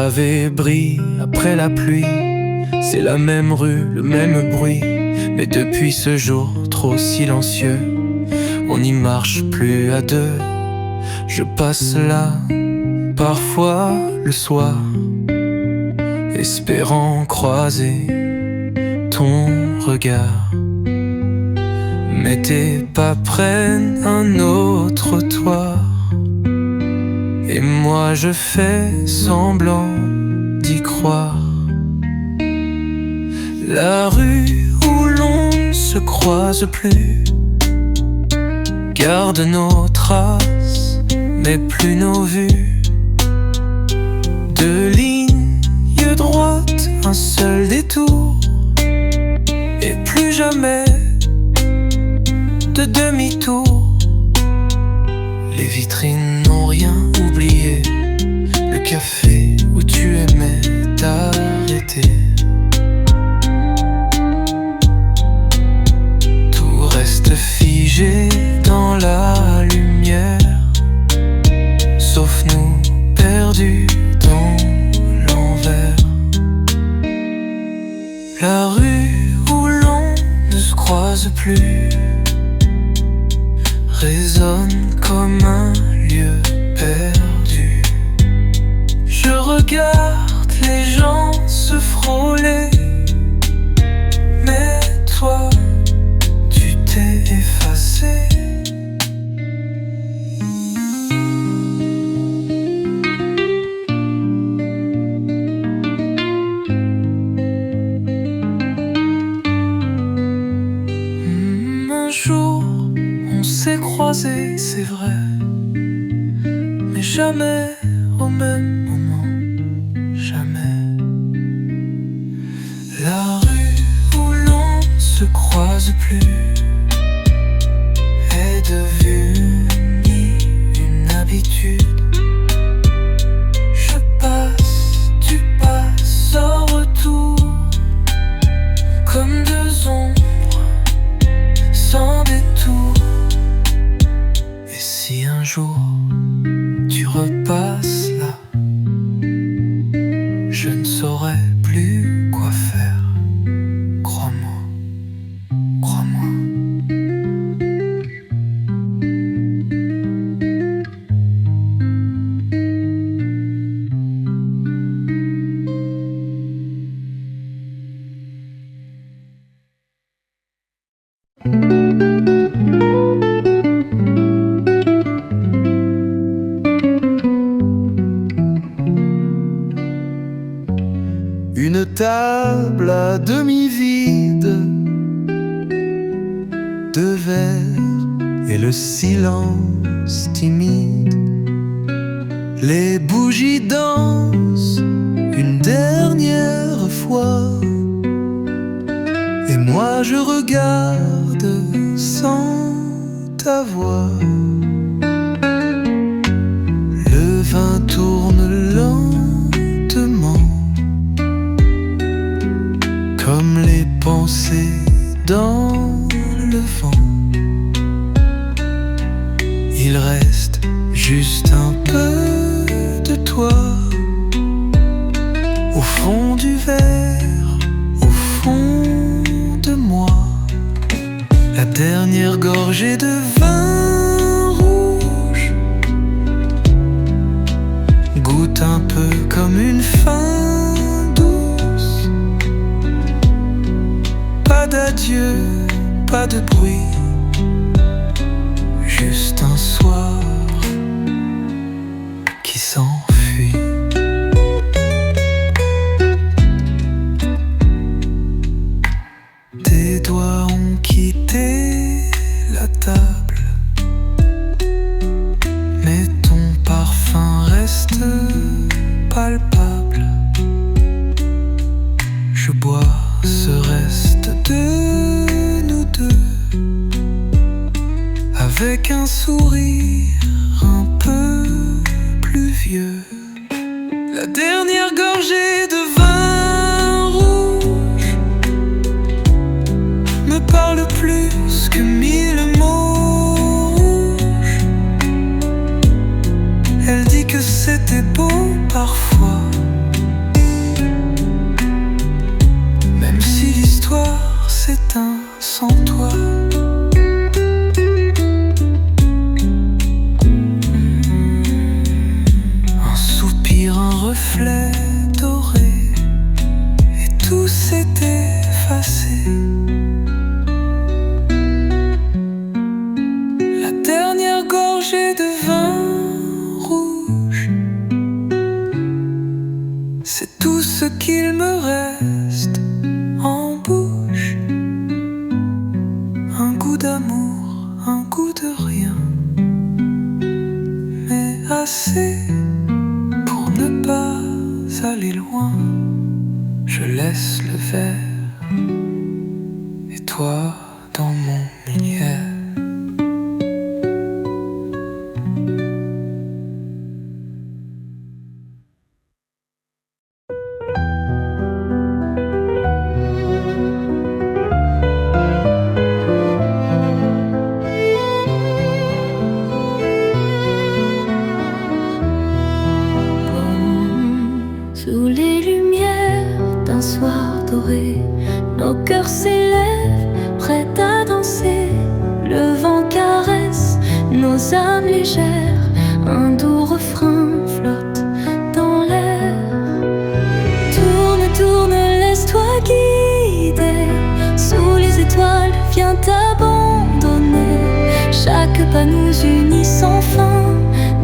pavés brillent après la pluie. C'est la même rue, le même bruit. Mais depuis ce jour trop silencieux, on n'y marche plus à deux. Je passe là, parfois le soir, espérant croiser ton regard. Mais tes pas prennent un autre trottoir, et moi je fais semblant d'y croire. La rue où l'on ne se croise plus garde nos traces, mais plus nos vues. Deux lignes droites, un seul détour, et plus jamais de demi-tour. Les vitrines n'ont rien oublié, le café où tu aimais t'arrêter. Tout reste figé dans la lumière, sauf nous perdus dans l'envers. La rue où l'on ne se croise plus résonne comme un lieu perdu. Je regarde les gens se frôler, mais toi, tu t'es effacé. Un jour, on s'est croisés, c'est vrai, mais jamais au même moment, jamais. La rue où l'on ne se croise plus est devenue une habitude. Je passe, tu passes au retour, comme deux ombres sans détour. Et si un jour tu repasses là, je ne saurais plus quoi faire. Crois-moi, crois-moi. Une table à demi vide, deux verres et le silence timide. Les bougies dansent une dernière fois, et moi je regarde sans ta voix. Le vin tourne lentement, comme les pensées dans le vent. Il reste juste un peu de toi au fond du verre, au fond de moi. La dernière gorgée de vin rouge goûte un peu comme une fin douce. Pas d'adieu, pas de bruit, juste un soir qui s'enfuit. Tes doigts ont quitté la table, mais ton parfum reste palpable. Je bois ce reste de nous deux, avec un sourire un peu plus vieux. La dernière gorgée de vin rouge me parle plus que mille mots rouges. Elle dit que c'était beau parfois, matin sans toi. Un soupir, un reflet doré, et tout s'était effacé. La dernière gorgée de vin rouge, c'est tout ce qu'il me reste en bouche. Un goût d'amour, un goût de rien, mais assez pour ne pas aller loin. Je laisse le verre et toi dans mon milieu. Sous les lumières d'un soir doré, nos cœurs s'élèvent, prêts à danser. Le vent caresse nos âmes légères, un doux refrain flotte dans l'air. Tourne, tourne, laisse-toi guider, sous les étoiles viens t'abandonner. Chaque pas nous unit sans fin,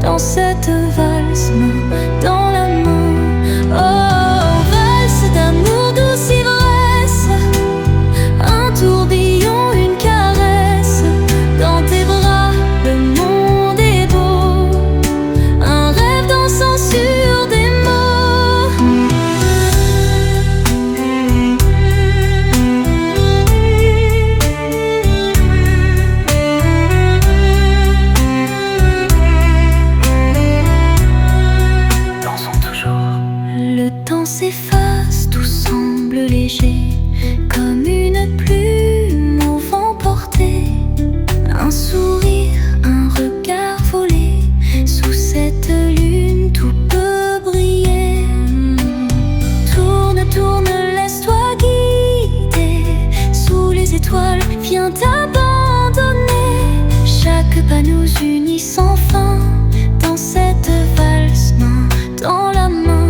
dans cette valse, main dans la main. Oh, valse d'amour, douce ivresse, un tourbillon, une caresse. Dans tes bras, le monde est beau, un rêve dansant sur des s'efface, tout semble léger, comme une plume au vent portée. Un sourire, un regard volé, sous cette lune tout peut briller. Tourne, tourne, laisse-toi guider, sous les étoiles viens t'abandonner. Chaque pas nous unit sans fin, dans cette valse, main dans la main.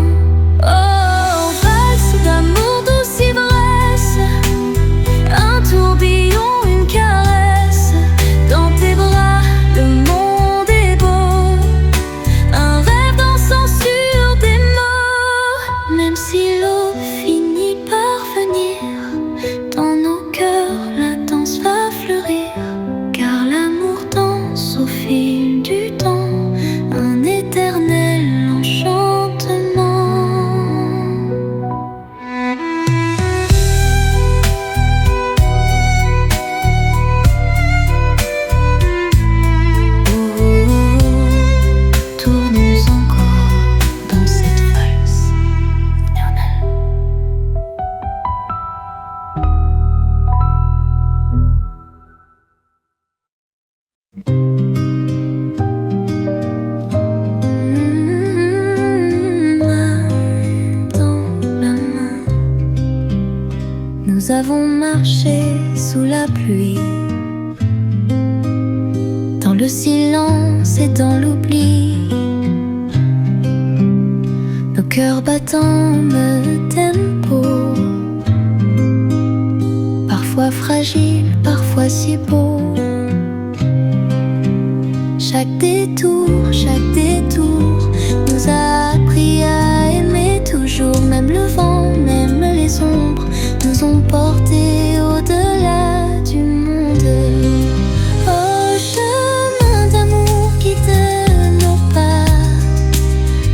Nous avons marché sous la pluie, dans le silence et dans l'oubli. Nos cœurs battant me tempo, parfois fragile, parfois si beau. Chaque détour nous a appris à aimer toujours. Même le vent, même les ombres nous ont portés au-delà du monde. Oh, chemin d'amour guide nos pas,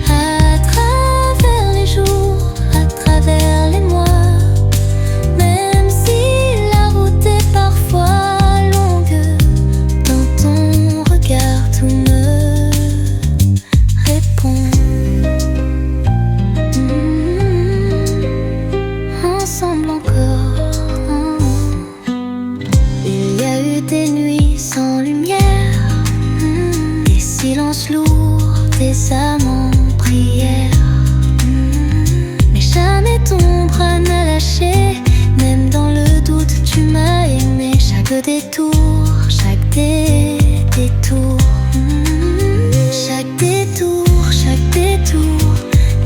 à travers les jours, à travers les mois. Même si la route est parfois longue, dans ton regard tout me répond. Ensemble encore. chaque détour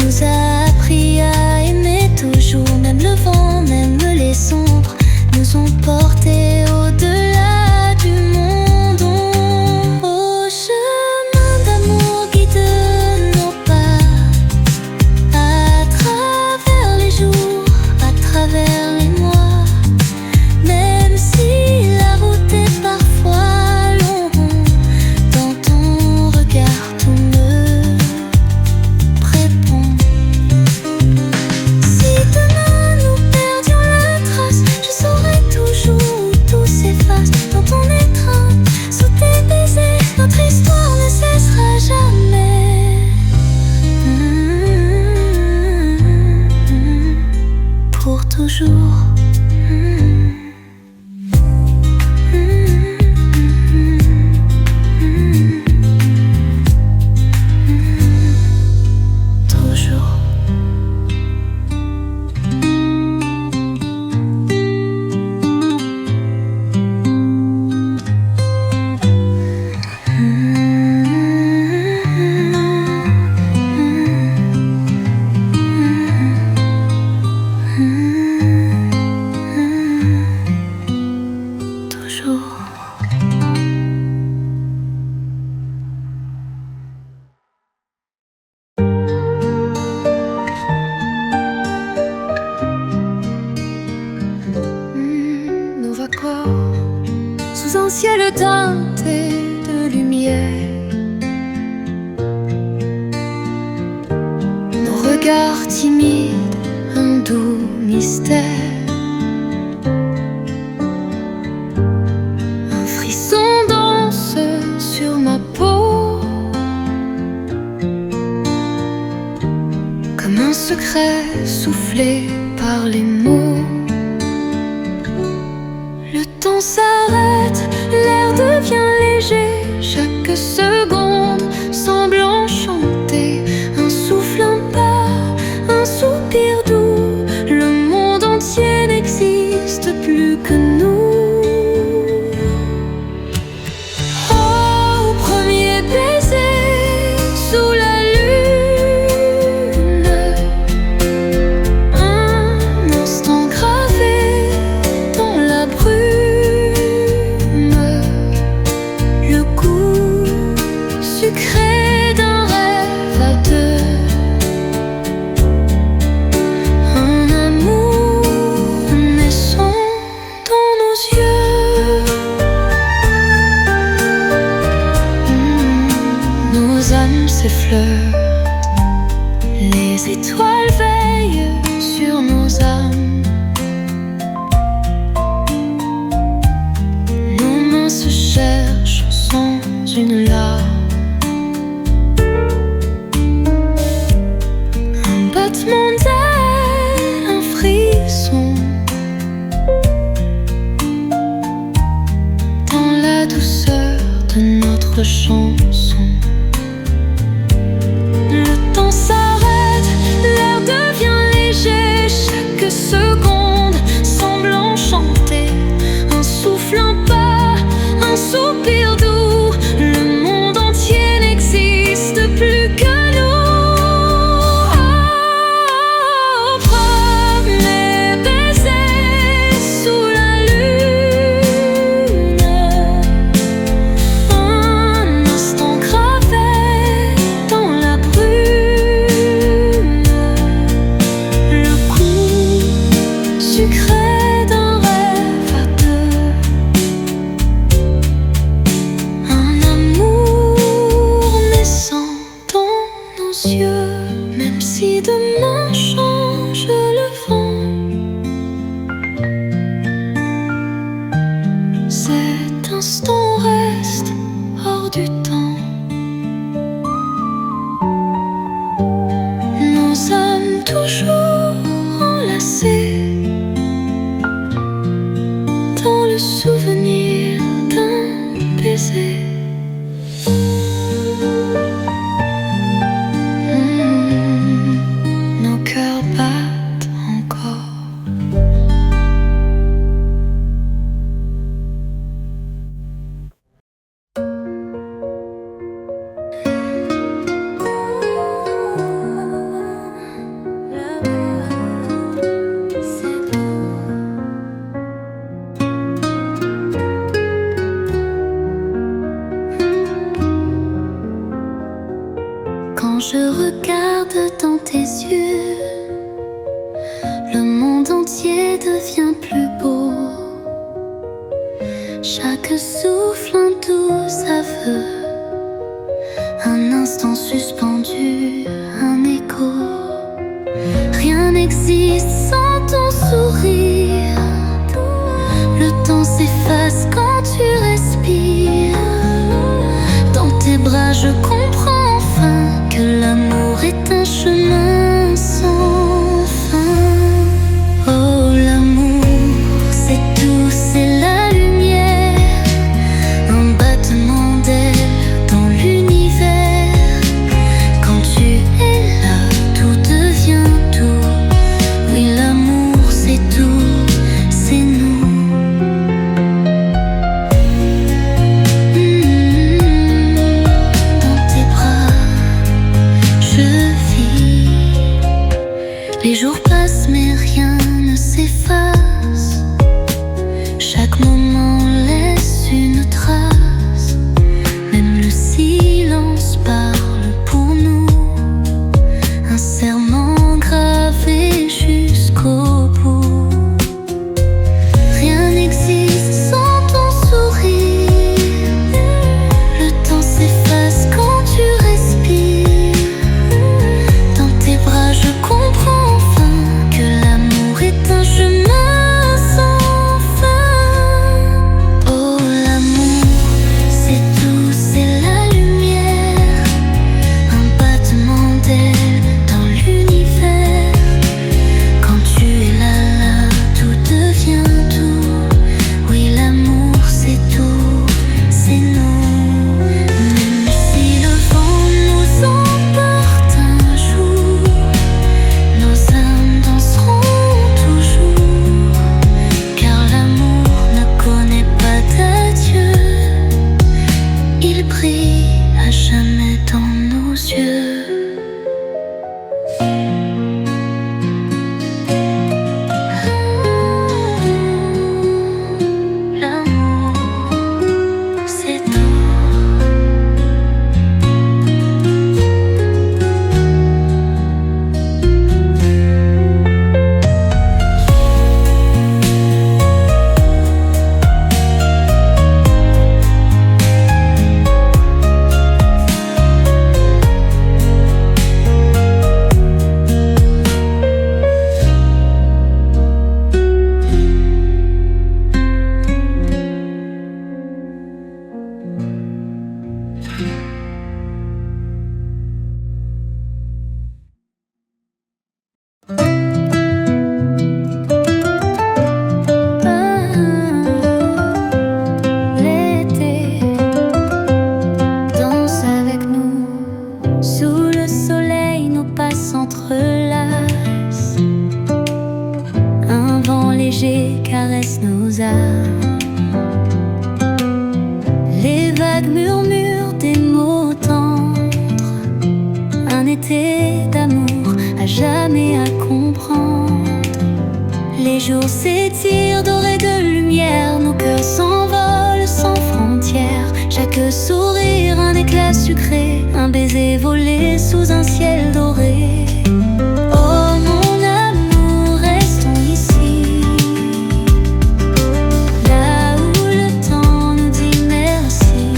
nous a appris à aimer toujours. Même le vent, même les sombres nous ont portés au-delà du monde. Au chemin d'amour guide nos pas, à travers les jours, à travers les mois. Même si la route est parfois longue, dans ton regard tout me répond. Si demain nous perdions la trace, je saurais toujours où tout s'efface. Dans ton étreinte, sous tes baisers, notre histoire ne cessera jamais. Pour toujours. Toujours. Toujours. Nos vacances sous un ciel teinté de lumière, nos regards timides, un doux mystère, un frisson danse sur ma peau, comme un secret soufflé par les mots. Le temps s'arrête, l'air devient léger, chaque seconde semble enchantée. Un souffle, un pas, un soupir doux, le monde entier n'existe plus que nous. Au premier baiser sous la lune, un instant gravé dans la brume, le goût sucré d'un rêve à deux, un amour naissant dans nos yeux. Nos âmes s'effleurent, les étoiles veillent sur nos âmes. Nos mains se cherchent sans une larme. Un battement d'aile, un frisson, dans la douceur de notre chanson. Le temps s'arrête, l'air devient léger, chaque seconde semble enchantée. Un souffle, un pas, un soupir doux, le monde entier n'existe plus que nous. Au premier baiser sous la lune, un instant je regarde dans tes yeux, le monde entier devient plus beau. Chaque souffle un doux aveu, un instant suspendu, un écho. Rien n'existe sans ton sourire. Le temps s'efface quand tu respires. Dans tes bras je comprends enfin que l'amour est un chemin sans fin. Oh, l'amour, c'est tout, c'est la lumière, un battement d'ailes dans l'univers. Quand tu es là, tout devient tout. Oui, l'amour, c'est tout, c'est nous. Dans tes bras, je vis. Les jours passent mais rien ne s'efface. Chaque moment laisse une trace. Même le silence parle pour nous. Un serment gravé jusqu'au bout. Rien n'existe sans ton sourire. Le temps s'efface quand tu respires. Dans tes bras je comprends enfin que l'amour est un chemin sans fin. Oh, l'amour, c'est tout, c'est la lumière, un battement d'ailes dans l'univers. Quand tu es là, tout devient tout. Oui, l'amour, c'est tout, c'est nous. Même si le vent nous emporte un jour, nos âmes danseront toujours. Car l'amour ne connaît pas d'adieu, il brille à jamais dans nos yeux. L'amour, c'est tout. L'été danse avec nous. Sous le soleil, nos pas s'entrelacent. Un vent léger caresse nos âmes. Les vagues murmurent des mots tendres. Un été d'amour à jamais à comprendre. Les jours s'étirent dorés de lumière, nos cœurs s'envolent sans frontières. Chaque sourire, un éclat sucré, un baiser volé sous un ciel doré. Oh, mon amour, restons ici, là où le temps nous dit merci.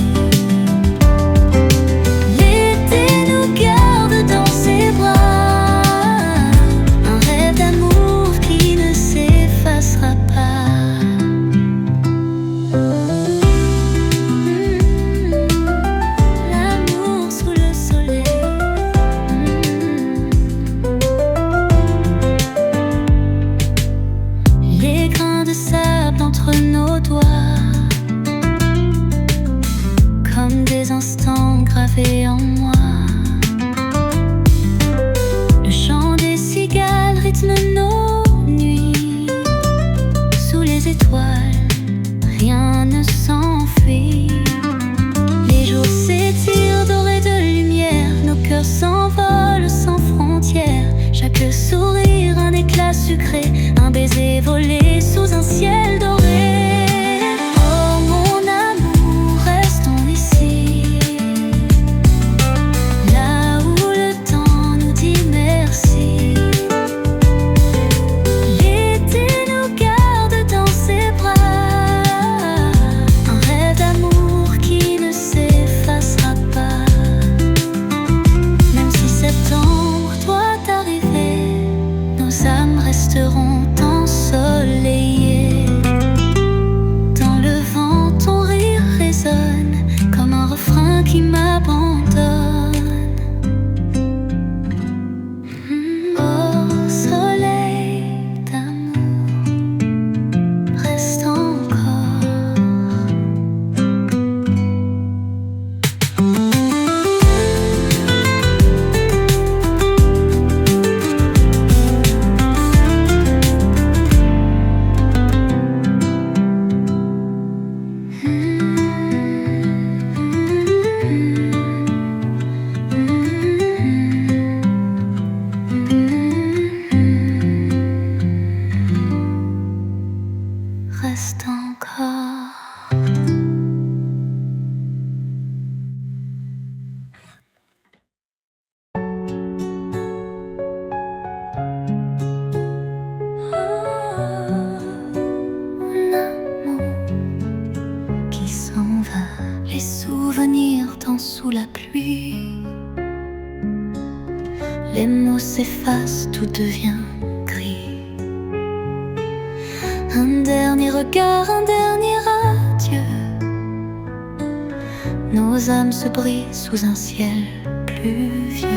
L'été nous garde dans ses bras, un rêve d'amour qui ne s'effacera encore. Les souvenirs dansent sous la pluie. Les mots s'effacent, tout devient gris. Un dernier regard, un dernier adieu. Nos âmes se brisent sous un ciel pluvieux.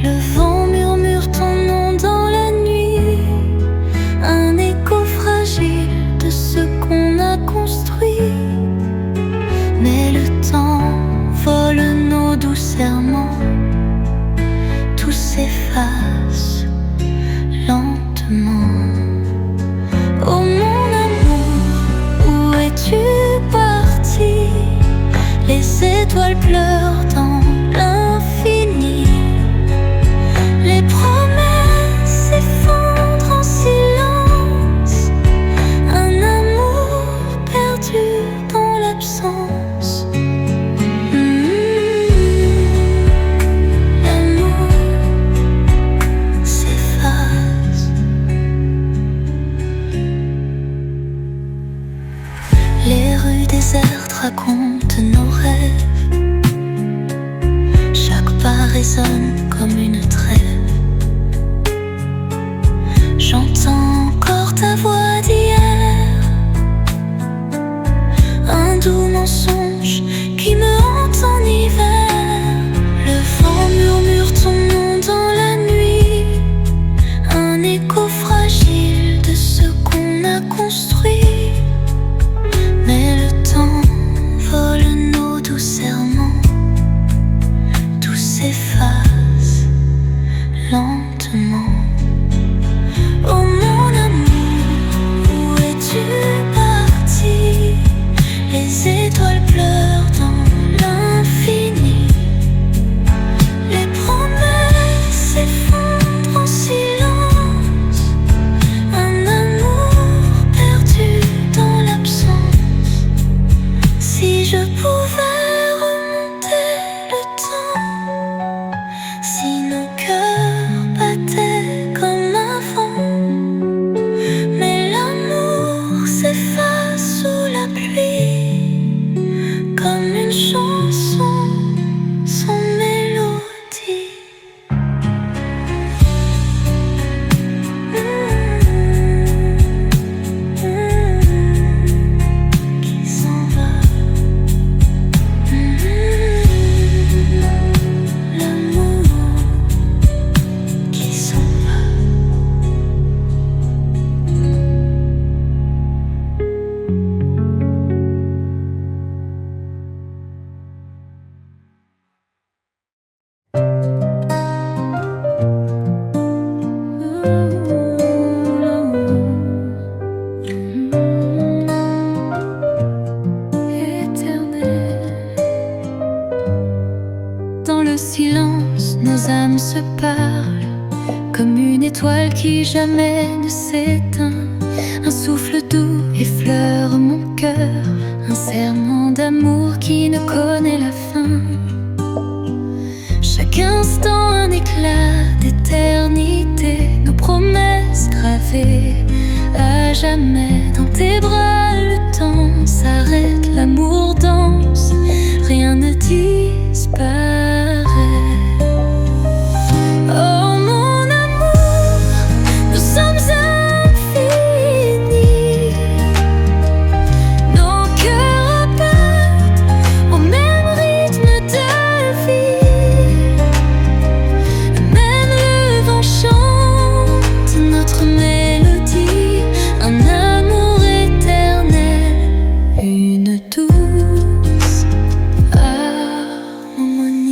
Le vent murmure ton nom dans la nuit. Un écho fragile de ce qu'on a construit. Mais le temps vole nos doux serments. Tout s'efface lentement. Oh mon amour, où es-tu parti? Les étoiles pleurent dans l'infini. Les promesses s'effondrent en silence. Un amour perdu dans l'absence. L'amour s'efface. Les rues désertes racontent nos rêves. Chaque pas résonne comme une trêve. J'entends encore ta voix d'hier. Un doux mensonge qui me hante en hiver. Le vent murmure ton nom dans la nuit. Un écho fragile de ce qu'on a construit. Mais le temps vole nos doux serments. Tout s'efface lentement. Oh mon amour, où es-tu parti? Les étoiles pleurent dans l'infini. Les promesses s'effondrent en silence. Un amour perdu dans l'absence. Si je pouvais remonter le temps, si nos cœurs battaient comme avant. Mais l'amour s'efface sous la pluie, comme une chanson sans mélodie. Qui s'en va. L'amour qui s'en va. Dans le silence, nos âmes se parlent, comme une étoile qui jamais ne s'éteint. Un souffle doux effleure mon cœur, un serment d'amour qui ne connaît la fin. Chaque instant un éclat d'éternité, nos promesses gravées à jamais. Dans tes bras le temps s'arrête, l'amour danse, rien ne disparaît. Oh mon amour, nous sommes infinis. Nos cœurs battent au même rythme de vie. Même le vent chante notre mélodie. Un amour éternel, une douce harmonie.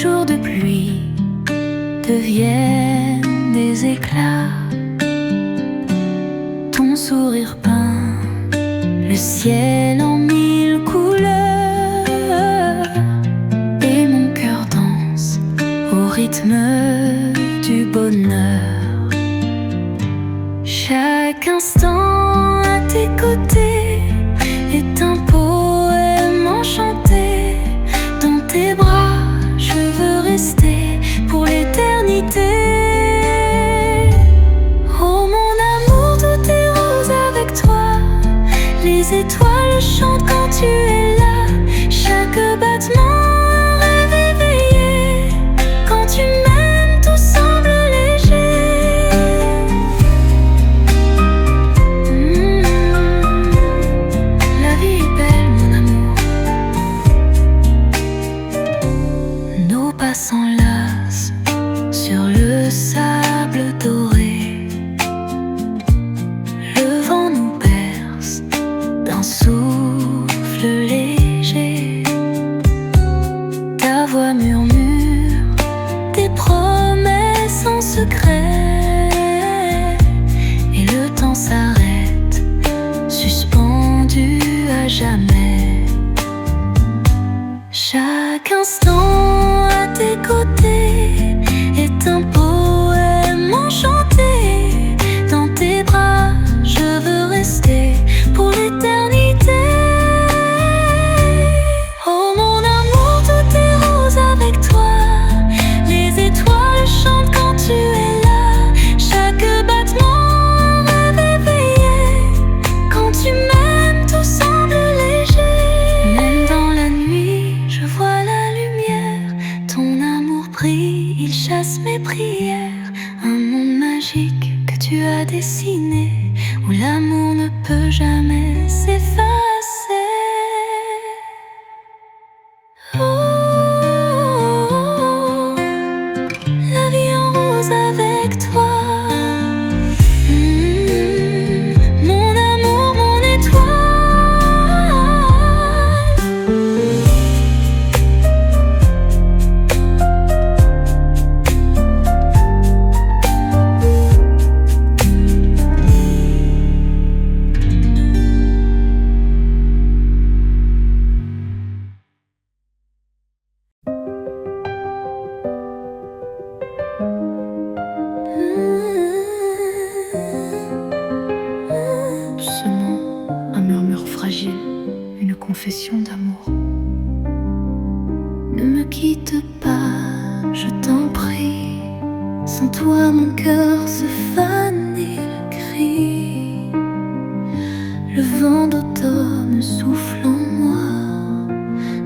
jours de pluie deviennent des éclats. Ton sourire peint le ciel en mille couleurs, et mon cœur danse au rythme du bonheur. Chaque instant à tes côtés est un poème enchanté. Dans tes bras, je veux rester pour l'éternité. Oh mon amour, tout est rose avec toi. Les étoiles chantent quand tu es là. Chaque battement un rêve éveillé. Quand tu m'aimes, tout semble léger. La vie est belle, mon amour. Nos pas s'enlacent sur le sable doré. Le vent nous berce d'un souffle léger. Ta voix murmure des promesses en secret, et le temps s'arrête, suspendu à jamais. Chaque instant à tes côtés est un poème enchanté. Dans tes bras, je veux rester pour l'éternité. Oh mon amour, tout est rose avec toi. Les étoiles chantent quand tu es là. Chaque battement un rêve éveillé. Quand tu m'aimes, tout semble léger. Même dans la nuit, je vois la lumière. Ton amour brille, il chasse mes prières. Un monde magique que tu as dessiné, où l'amour ne peut jamais s'effacer. Oh, la vie en rose avec toi. Mon amour, mon étoile. Doucement, un murmure fragile, une confession d'amour. Ne me quitte pas, je t'en prie. Sans toi, mon cœur se fane et crie. Le vent d'automne souffle en moi,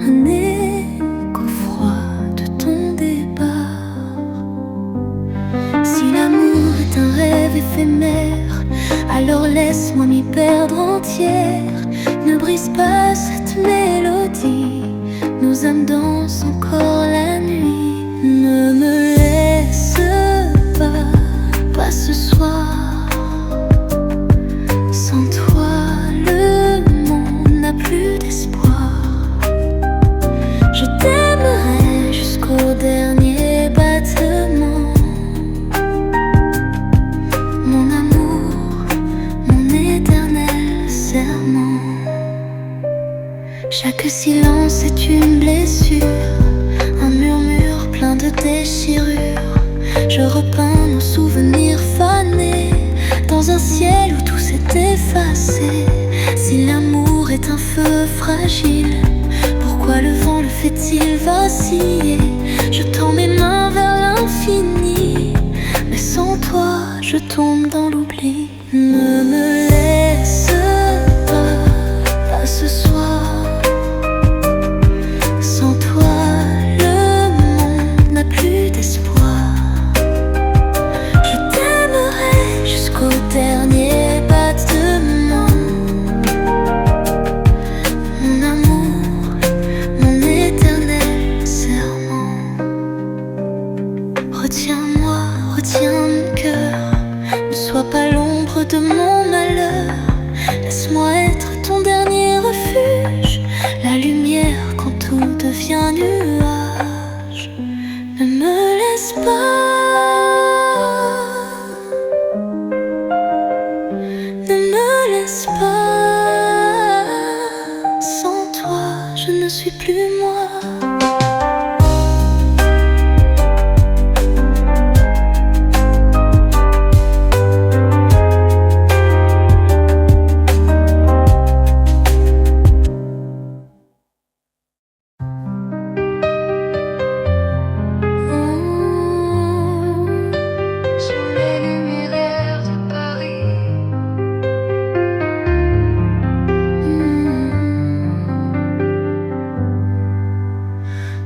un écho froid de ton départ. Si l'amour est un rêve éphémère, alors laisse-moi m'y perdre entière. Ne brise pas cette mélodie, nos âmes dansent encore la nuit. Ne me laisse pas ce soir. Sans toi, le monde n'a plus d'espoir. Je t'aimerai jusqu'au dernier battement. Mon amour, mon éternel serment. Chaque silence est une blessure, un murmure plein de déchirures. Je repeins nos souvenirs fanés dans un ciel où tout s'est effacé. Si l'amour est un feu fragile, pourquoi le vent le fait-il vaciller? Je tends mes mains vers l'infini, mais sans toi je tombe dans l'oubli. Ne me laisse pas ce soir. Sans toi, le monde n'a plus d'espoir. Je t'aimerai jusqu'au dernier battement. Mon amour, mon éternel serment. Retiens-moi, retiens mon cœur. Ne sois pas l'ombre Ne me laisse pas, ne me laisse pas. Sans toi, je ne suis plus moi.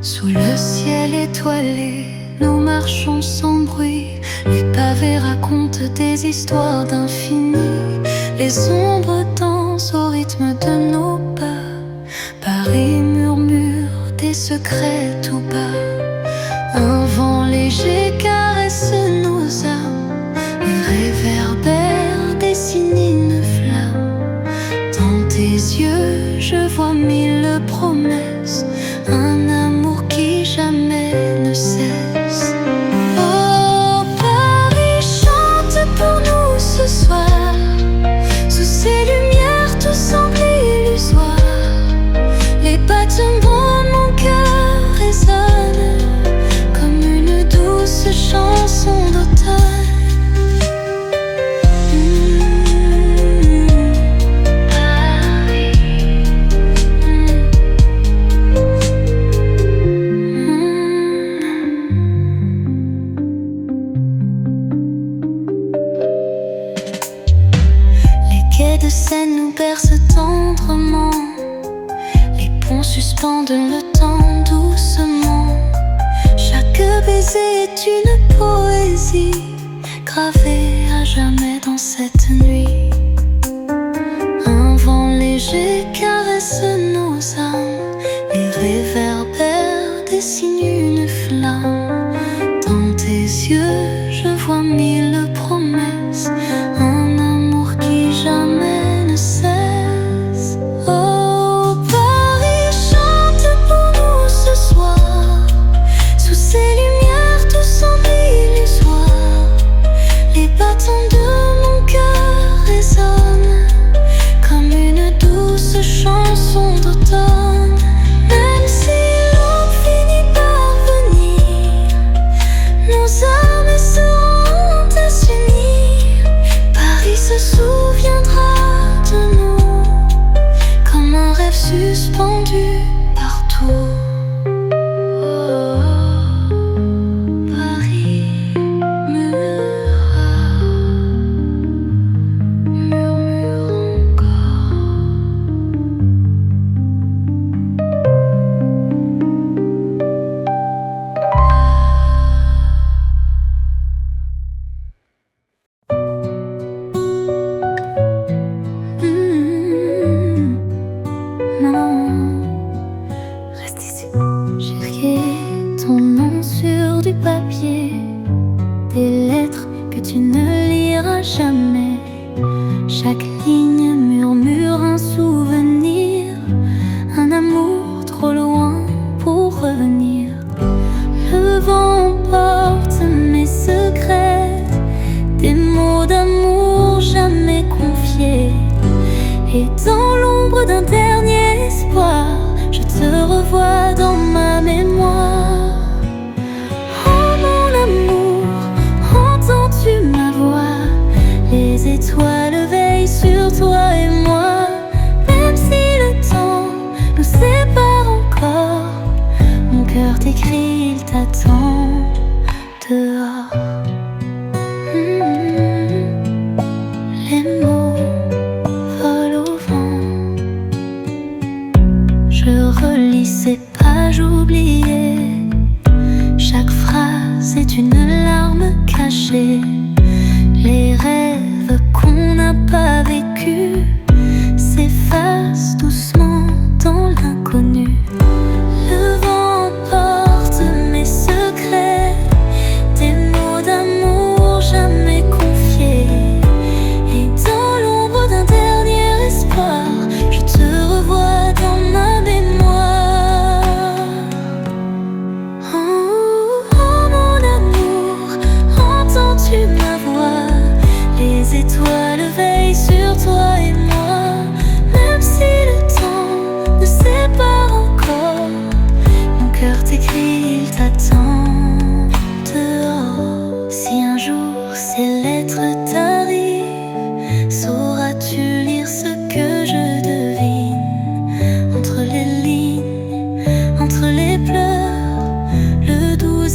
Sous le ciel étoilé, nous marchons sans bruit. Les pavés racontent des histoires d'infini. Les ombres dansent au rythme de nos pas. Paris murmure des secrets tout bas. Un vent léger caresse nos âmes. Les réverbères dessinent une flamme. Dans tes yeux, je vois mille promesses. Un amour qui jamais ne cesse. Oh, Paris chante pour nous ce soir. Sous ces lumières tout semble illusoire. Les battements de mon cœur résonnent comme une douce chanson d'automne. De Seine nous bercent tendrement. Les ponts suspendent le temps doucement. Chaque baiser est une poésie gravée à jamais dans cette nuit. Un vent léger caresse nos âmes. Les réverbères dessinent une flamme. Dans tes yeux, je vois mille promesses. Un amour qui jamais ne cesse. Oh, Paris chante pour nous ce soir. Sous ces lumières tout semble illusoire. Les battants de mon cœur résonnent comme une douce chanson d'automne. Même si l'aube finit par venir, nos âmes seront unies. Paris se souviendra de nous comme un rêve suspendu partout. Oh, Paris murmure encore. Non, reste ici. J'ai écrit ton nom sur du papier, des lettres que tu ne liras jamais. Chaque ligne murmure un souvenir, un amour trop loin pour revenir. Le vent emporte mes secrets, des mots d'amour jamais confiés. Et dans l'ombre d'un dernier espoir, je te revois dans ma mémoire. Oh mon amour, entends-tu ma voix? Les étoiles veillent sur toi et moi. Même si le temps nous sépare encore, mon cœur t'écrit, il t'attend dehors. Les mots volent au vent. Je relis ces pages oubliées. Chaque phrase est une larme cachée. Les rêves qu'on n'a pas vécus s'effacent doucement dans l'inconnu. Le vent emporte mes secrets, des mots d'amour jamais confiés. Et dans l'ombre d'un dernier espoir, je te revois dans ma mémoire. Oh, oh,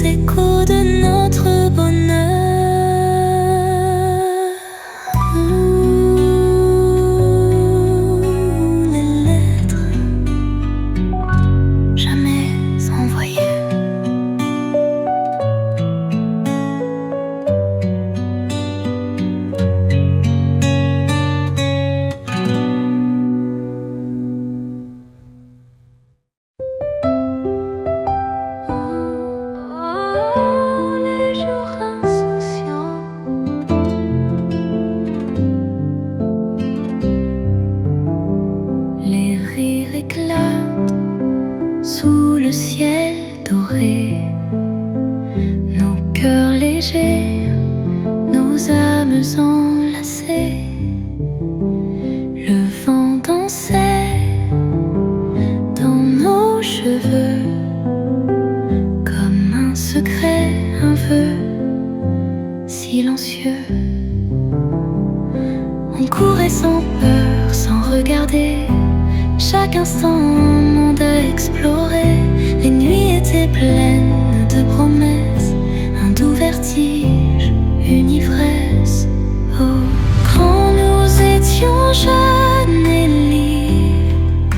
échos de notre bonheur. Les lettres jamais envoyées. Les jours insouciants, les rires éclatent sous le ciel doré. Nos cœurs légers, nos âmes enlacées. Le vent dansait dans nos cheveux, comme un secret, un vœu silencieux. On courait sans peur, sans regarder. Chaque instant un monde à explorer. Les nuits étaient pleines de promesses, un doux vertige, une ivresse. Oh, quand nous étions jeunes et libres,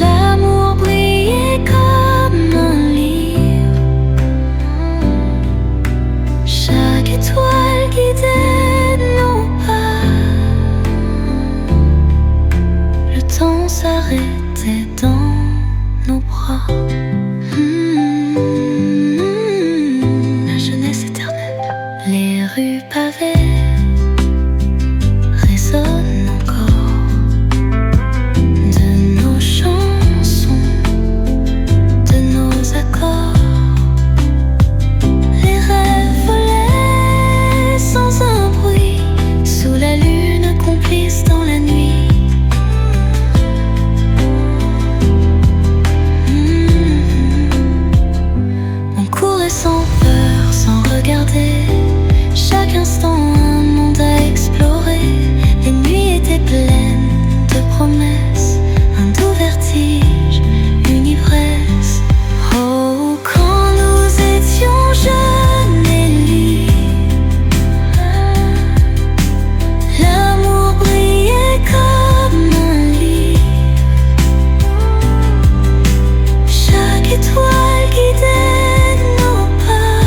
l'amour brillait comme un livre. Chaque étoile guidait nos pas. Le temps s'arrêtait dans nos bras. La jeunesse éternelle. Les rues pavées résonnent encore de nos chansons, de nos accords. Les rêves volaient sans un bruit, sous la lune complice dans la nuit. On courait sans peur, sans regarder. Chaque instant un monde à explorer. Les nuits étaient pleines de promesses, un doux vertige, une ivresse. Oh, quand nous étions jeunes et libres, l'amour brillait comme un livre. Chaque étoile guidait nos pas.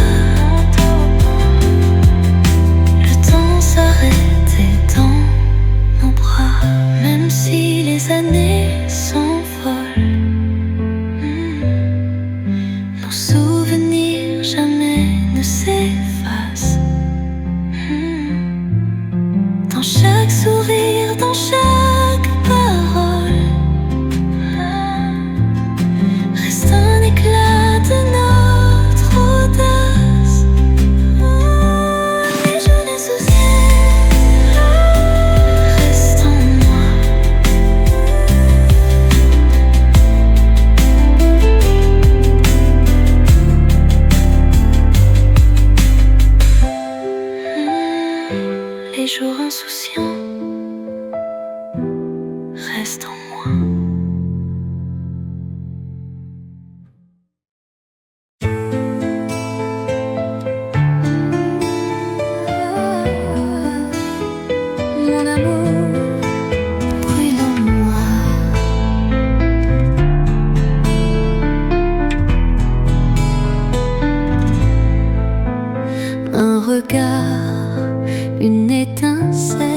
Le temps s'arrêtait dans nos bras. Même si les années sont folles, nos souvenirs jamais ne s'effacent. Dans chaque sourire, dans chaque parole, reste un éclat de notre audace. Les jeunes insouciés restent en moi. Les jours insouciants restent en moi. Mon amour brûle en moi. Un regard, une étincelle,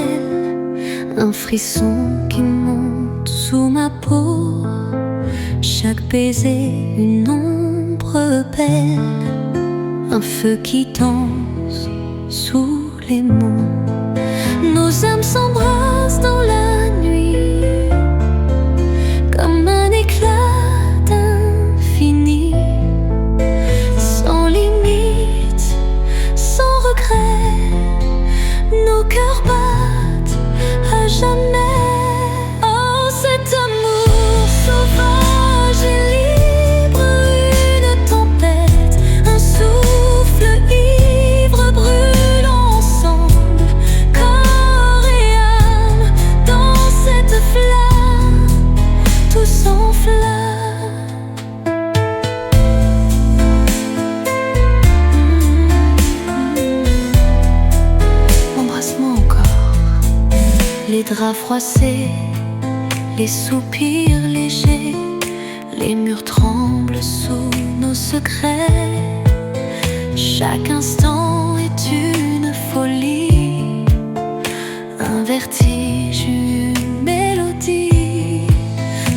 un frisson qui monte sous ma peau. Chaque baiser, une ombre belle, un feu qui danse sous les mots. Nos âmes s'embrassent dans la nuit, comme un éclat d'infini, sans limite, sans regret. Nos cœurs battent à jamais. Oh, cet amour sauvage et libre, une tempête, un souffle ivre brûle ensemble, corps et âme dans draps froissés, les soupirs légers, les murs tremblent sous nos secrets. Chaque instant est une folie, un vertige, une mélodie.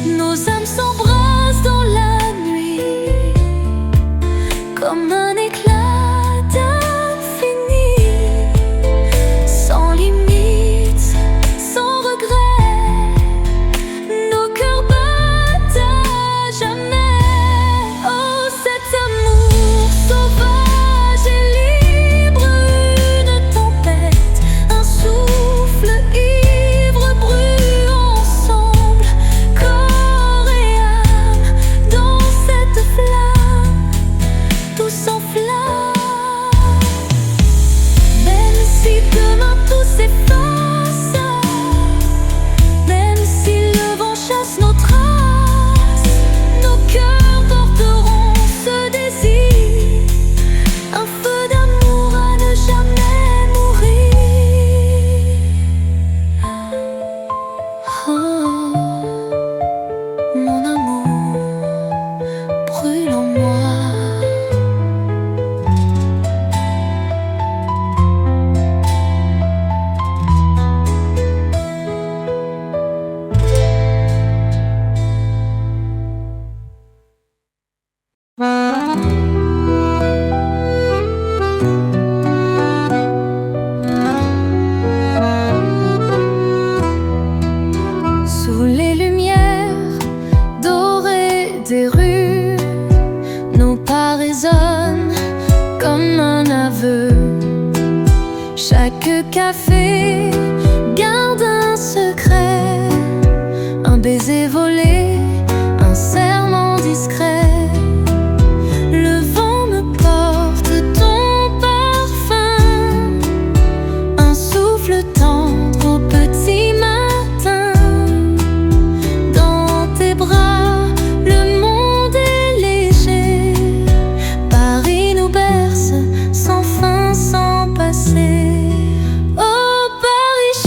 Nos âmes s'embrassent dans la nuit, comme un éclat d'infini, sans limite, sans regret. Nos cœurs battent à jamais. Oh, cet amour sauvage et libre, une tempête, un souffle ivre brûle ensemble, corps et âme, dans cette flamme, tout s'enflamme. Même si demain tout s'efface, même si le vent chasse nos traces, nos cœurs porteront ce désir, un feu d'amour à ne jamais mourir. Oh, mon amour brûle en moi. Sous les lumières dorées des rues, nos pas résonnent comme un aveu. Chaque café garde un secret, un baiser volé, un serment discret. Le vent me porte ton parfum, un souffle tendre au petit matin. Dans tes bras, le monde est léger. Paris nous berce sans fin, sans passé. Oh, Paris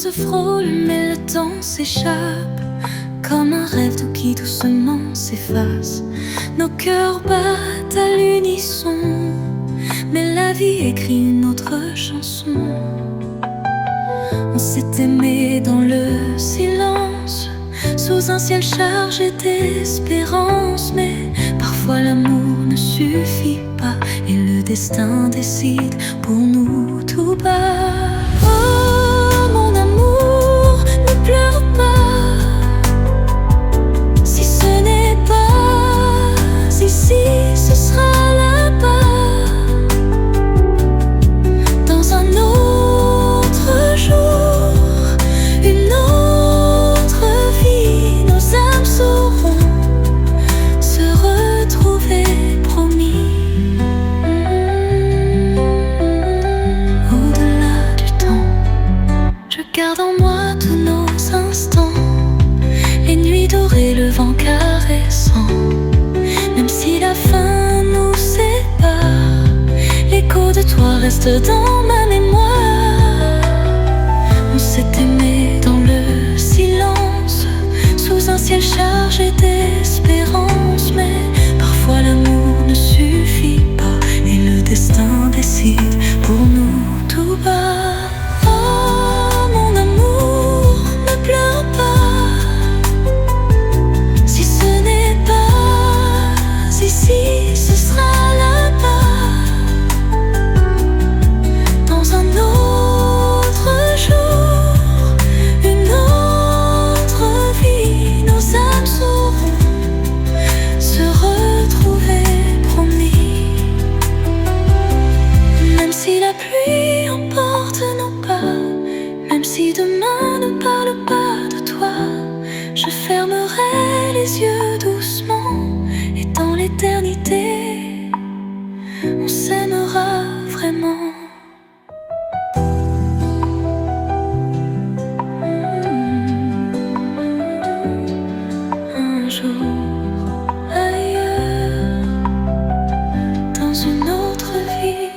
se frôle, mais le temps s'échappe, comme un rêve tout qui doucement s'efface. Nos cœurs battent à l'unisson, mais la vie écrit une autre chanson. On s'est aimé dans le silence, sous un ciel chargé d'espérance. Mais parfois l'amour ne suffit pas, et le destin décide pour nous tout bas. Oh mon amour, ne pleure pas, si ce n'est pas ici, ce sera là-bas, dans un autre jour, une autre vie. Nos âmes sauront se retrouver, promis. Au-delà du temps, je garde en moi tous nos instants, les nuits dorées, le vent caressant. Même si la fin nous sépare, l'écho de toi reste dans ma mémoire. On s'est aimé dans le silence, sous un ciel chargé d'espérance. Mais parfois l'amour ne suffit pas, et le destin décide pour nous tout bas. Oh mon amour, ne pleure pas, si ce n'est pas ici, ce sera là-bas, dans un autre jour, une autre vie. Nos âmes sauront se retrouver, promis. Même si la pluie emporte nos pas, même si demain ne parle pas de toi, je fermerai les yeux doucement, et dans l'éternité, on s'aimera vraiment. Un jour, ailleurs, dans une autre vie.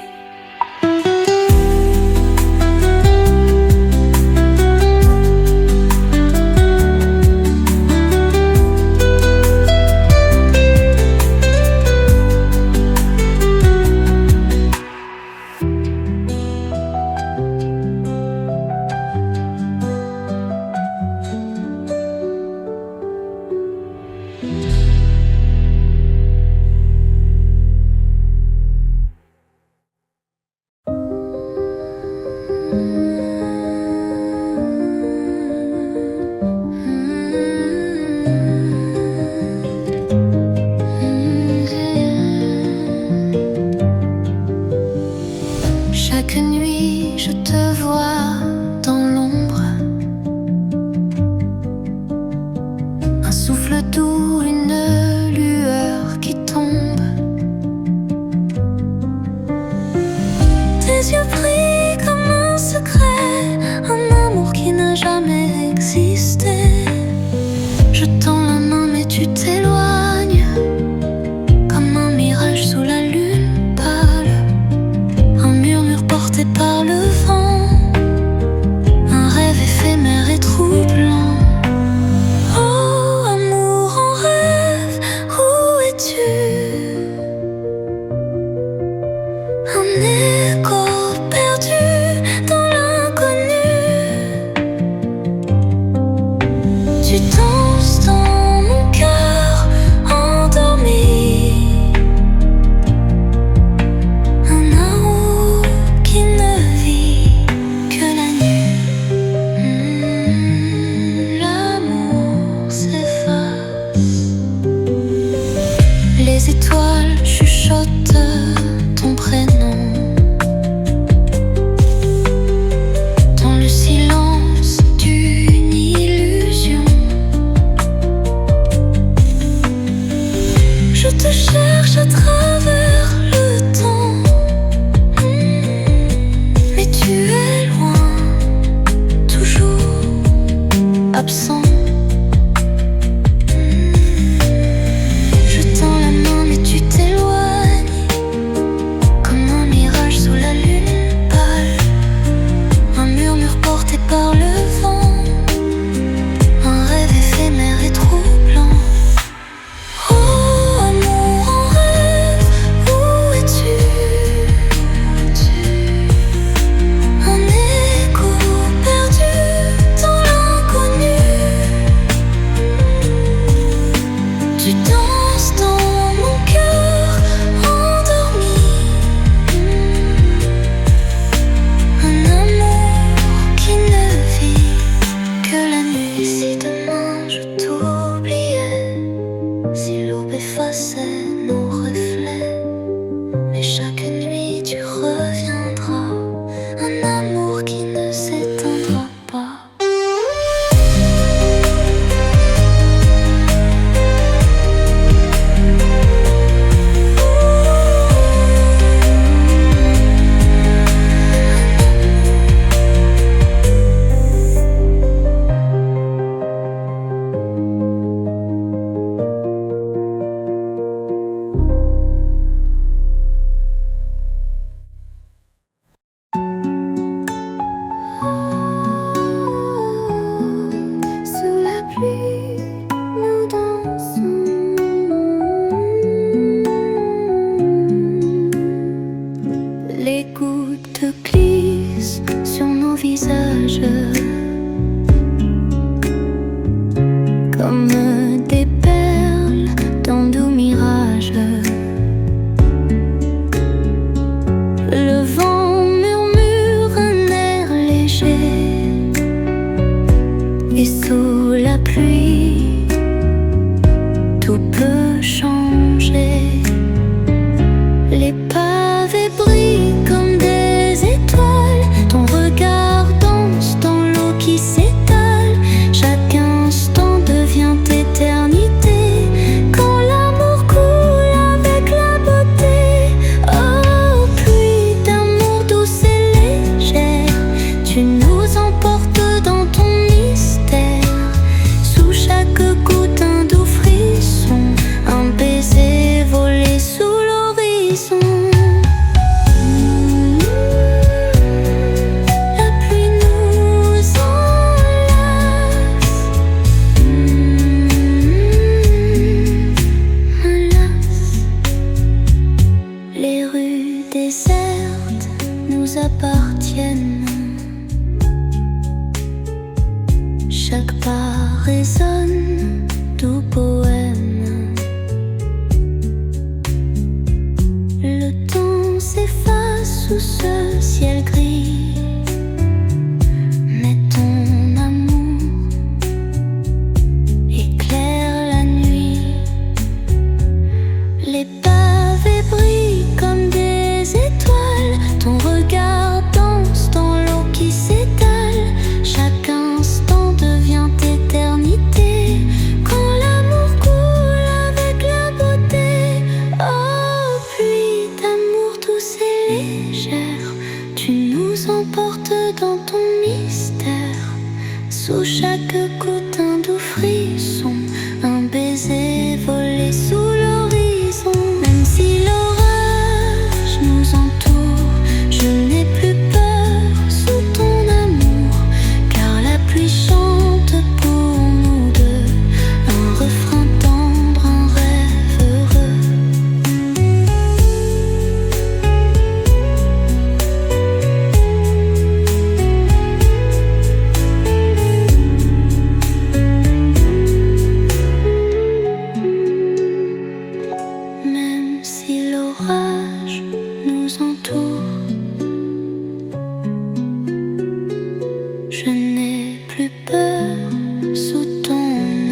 Et sous la pluie, tout peut changer. Les pavés brillent comme des étoiles. Ton regard danse dans l'eau qui s'étale. Chaque instant devient éternité. Quand l'amour coule avec la beauté. Oh, pluie d'amour douce et légère, tu nous emportes dans ton mystère. Sous chaque goutte un doux frisson, un baiser volé sous l'horizon. La pluie nous enlace, enlace. Les rues désertes nous appartiennent. Chaque pas résonne, doux poème. Le temps s'efface sous ce ciel gris, mais ton amour éclaire la nuit. Les pavés brillent comme des étoiles. Ton regard danse dans l'eau qui s'étale. Chaque instant devient éternité. Quand l'amour coule avec la beauté. Oh, pluie d'amour douce et légère, tu nous emportes dans ton mystère. Sous chaque goutte un doux frisson, un baiser volé sous l'horizon. Même si l'orage nous entoure, je n'ai plus peur sous ton amour. Car la pluie chante pour nous deux, un refrain tendre, un rêve heureux. Même si l'orage nous entoure, je n'ai plus peur sous ton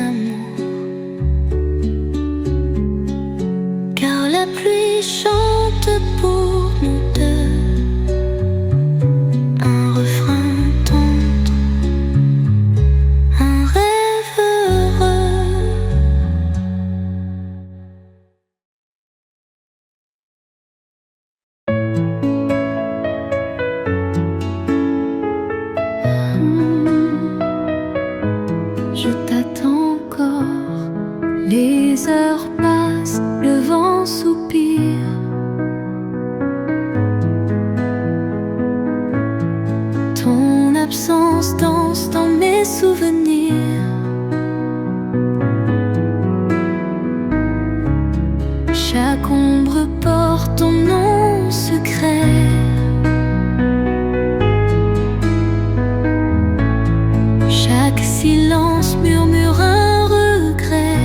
amour. Car la pluie chante pour nous deux, un refrain tendre, un rêve heureux. Je t'attends encore, les heures passent, le vent soupire. Ton absence danse dans mes souvenirs. Chaque ombre porte ton nom secret. Chaque silence murmure un regret.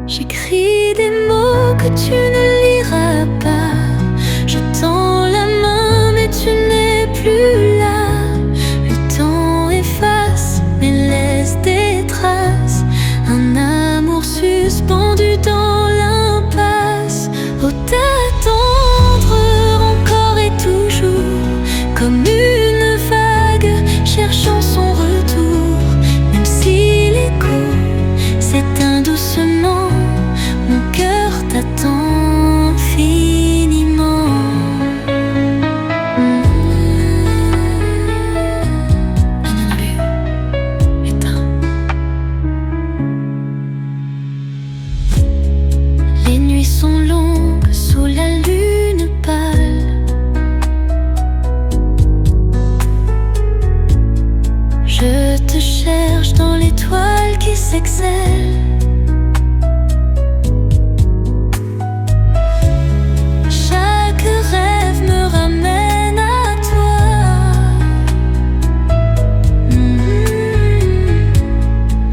J'écris des mots que tu ne liras pas. Je tends la main mais tu n'es plus là. Le temps efface mais laisse des traces. Un amour suspendu dans l'impasse. Oh, t'attendre encore et toujours, comme une vague cherchant son retour. Même si l'écho s'éteint doucement, mon cœur t'attend infiniment. Éteint. Les nuits sont longues sous la lune pâle. Je te cherche dans l'étoile qui s'excelle. Chaque rêve me ramène à toi.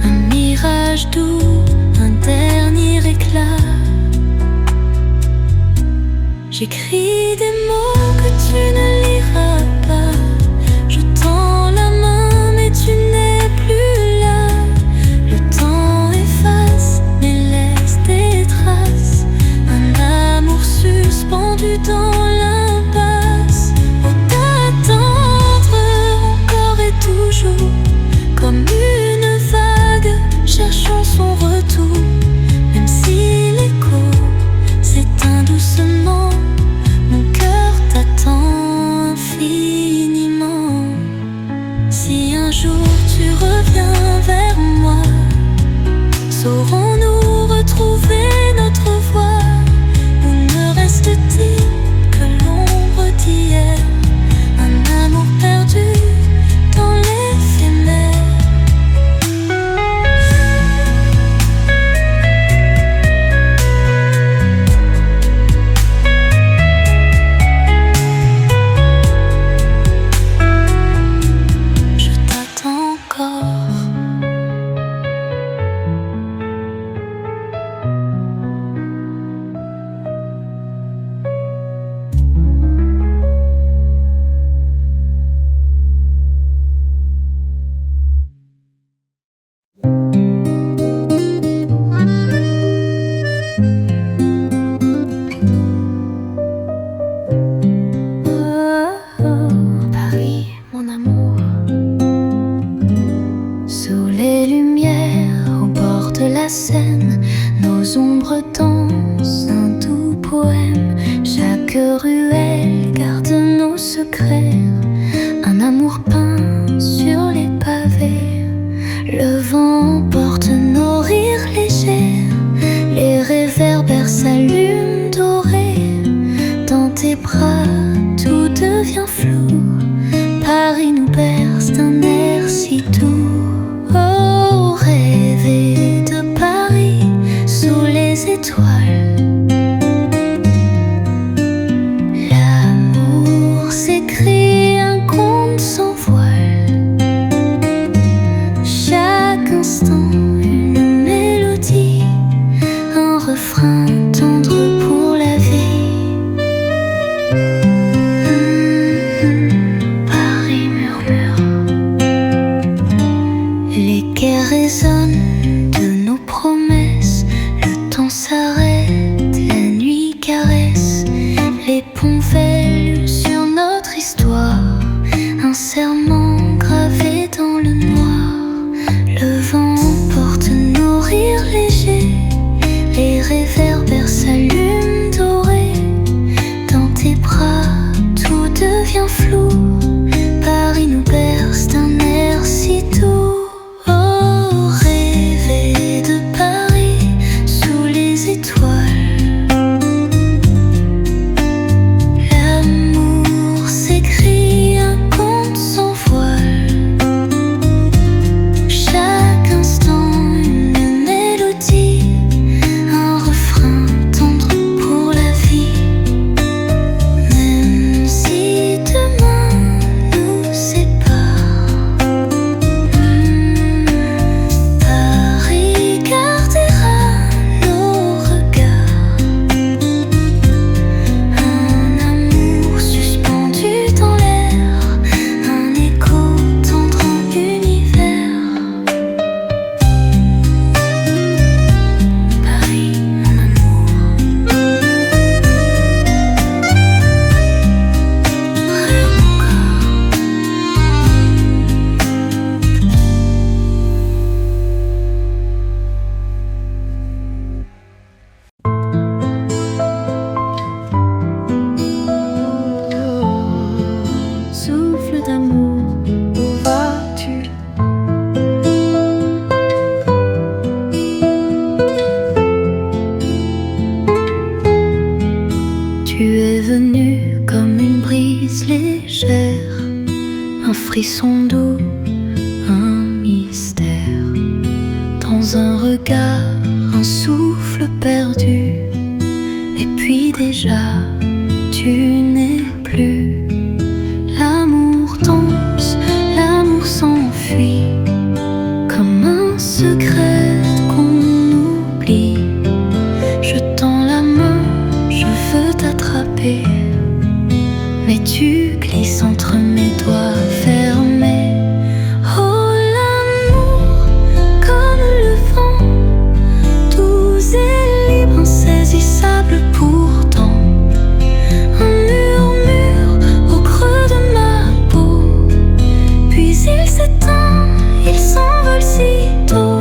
Un mirage doux, un dernier éclat. J'écris des mots que tu ne liras pas. Je tends la main Si un jour tu reviens vers moi, saurons-nous retrouver notre voie? Ou ne reste-t-il que l'ombre d'hier, un amour perdu dans l'éphémère? Je t'attends encore. Paris, mon amour, sous les lumières, au bord de la Seine, nos ombres dansent un doux poème. Chaque ruelle garde nos secrets, un amour peint sur les pavés. Le vent porte nos rires légers, les réverbères s'allument dorés. Dans tes bras, tout devient flou. Paris nous berce d'un air si doux. Oh, rêver de Paris sous les étoiles. L'amour s'écrit un conte sans voile. Chaque instant une mélodie, un refrain tendre pour la vie. Paris murmure, les quais résonnent de nos promesses. Le temps s'arrête, la nuit caresse les ponts vèlent sur notre histoire, un serment gravé dans le noir. Le vent porte nos rires légers, les réverbères s'allument dorés. Dans tes bras, tout devient flou. Paris nous berce d'un air si doux. Oh, rêver de Paris sous les étoiles. L'amour s'écrit un conte sans voile. Chaque instant une mélodie, un refrain tendre pour la vie. Même si demain nous sépare, Paris gardera nos regards. Un amour suspendu dans l'air, un écho tendre en univers. Paris, mon amour, près mon corps. Souffle d'amour, où vas-tu? Tu es venu comme une brise légère, un frisson doux, un mystère. Dans un regard, un souffle perdu. Et puis déjà, tu n'es plus. L'amour danse, l'amour s'enfuit, comme un secret qu'on oublie. Je tends la main, je veux t'attraper, mais tu glisses entre mes doigts fermés. Oh, l'amour, comme le vent, doux et libre, insaisissable pourtant. Un murmure au creux de ma peau, puis il s'éteint, il s'envole si tôt.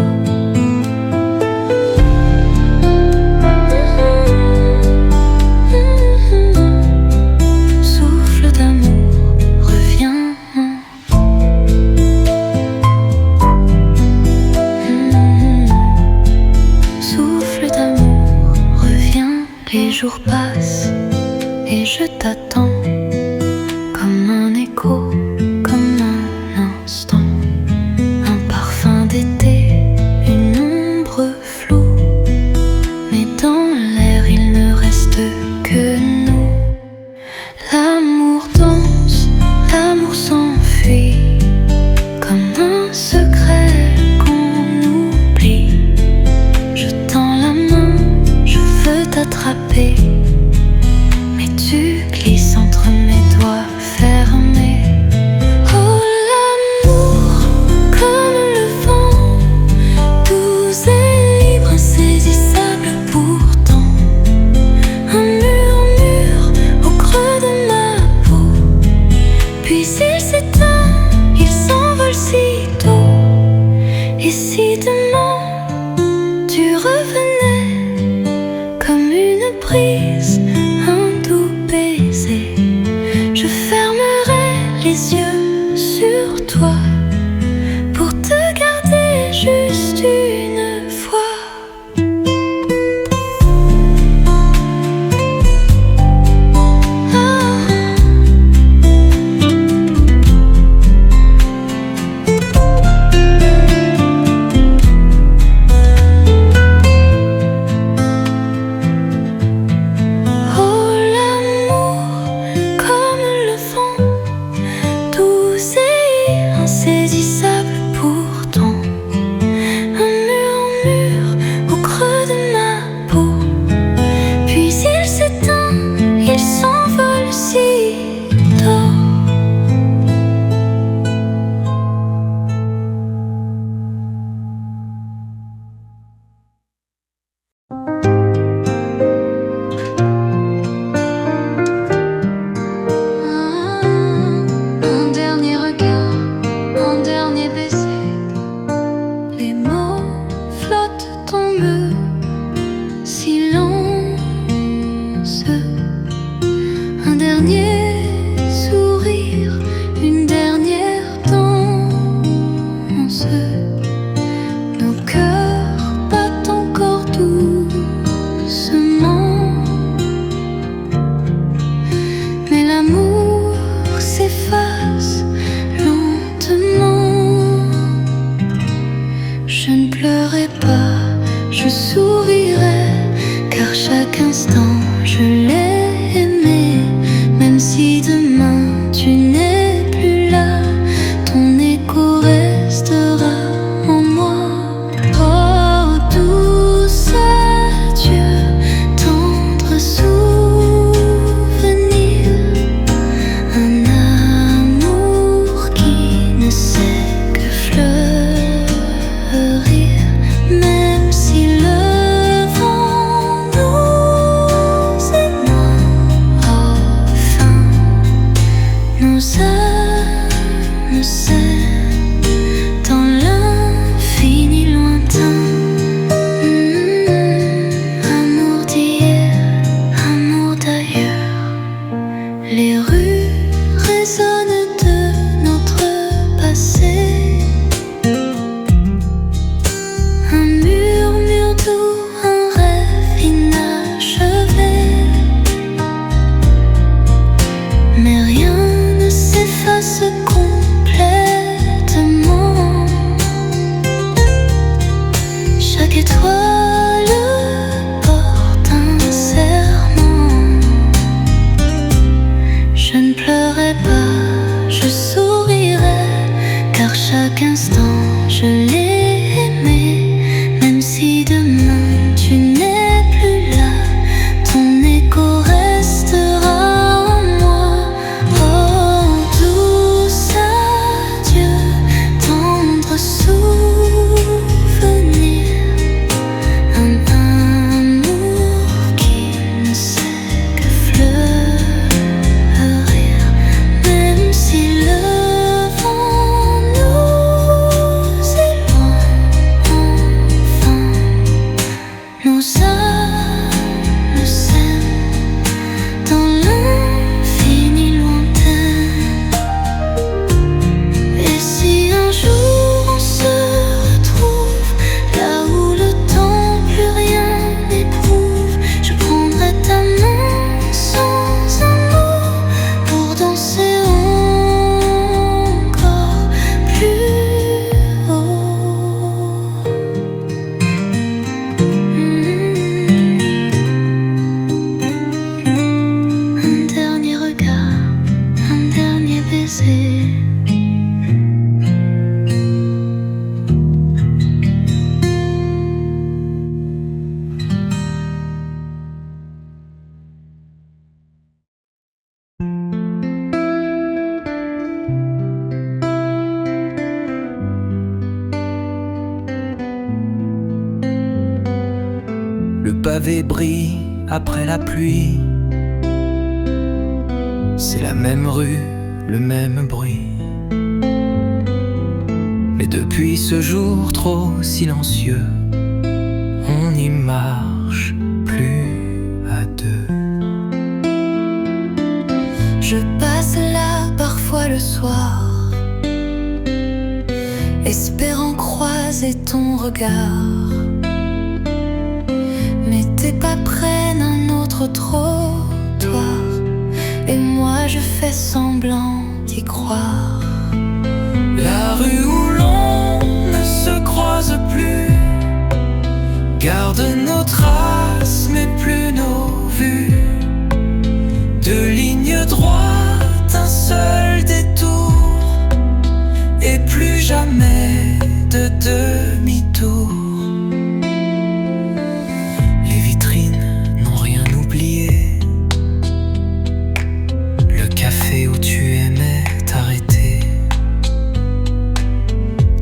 Souffle d'amour, reviens. jours passent et je t'attends comme un écho, comme un instant, un parfum d'été, une ombre floue. Mais dans l'air il ne reste que nous. L'amour danse, l'amour s'enfuit, comme un secret qu'on oublie. Je tends la main, je veux t'attraper, mais tu glisses entre mes doigts fermés. Oh l'amour, comme le vent, doux et libre, insaisissable pourtant. Un murmure au creux de ma peau, puis il s'éteint, il s'envole si tôt. Et si demain tu revenais comme une brise, un doux baiser, je fermerai les yeux sur toi pour te garder juste une fois. Oh l'amour, comme le vent, doux et insaisissable pourtant. Un murmure au creux de ma peau, puis il s'éteint, il s'envole si tôt. Un dernier regard, un dernier pavé brille après la pluie. C'est la même rue, le même bruit. Mais depuis ce jour trop silencieux, on n'y marche plus à deux. Je passe là parfois le soir, espérant croiser ton regard. Mais tes pas prennent un autre trottoir, et moi je fais semblant d'y croire. La rue où l'on ne se croise plus garde nos traces mais plus nos vues. Deux lignes droites, un seul détour, et plus jamais de demi-tour. Les vitrines n'ont rien oublié, le café où tu aimais t'arrêter.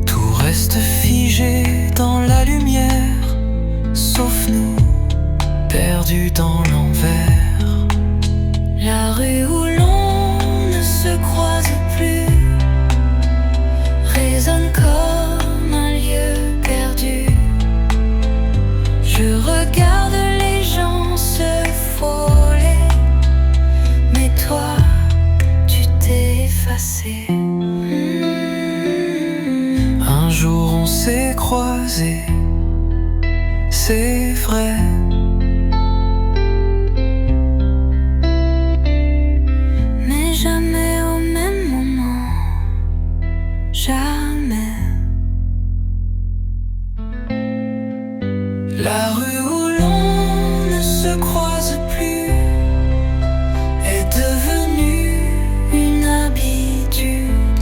Tout reste figé dans la lumière, sauf nous, perdus dans l'envers. La rue où l'on ne se croise plus résonne comme un lieu perdu. Je regarde les gens se frôler, mais toi, tu t'es effacé. Un jour on s'est croisés, c'est vrai. Mais jamais au même moment, jamais. La rue où l'on ne se croise plus est devenue une habitude.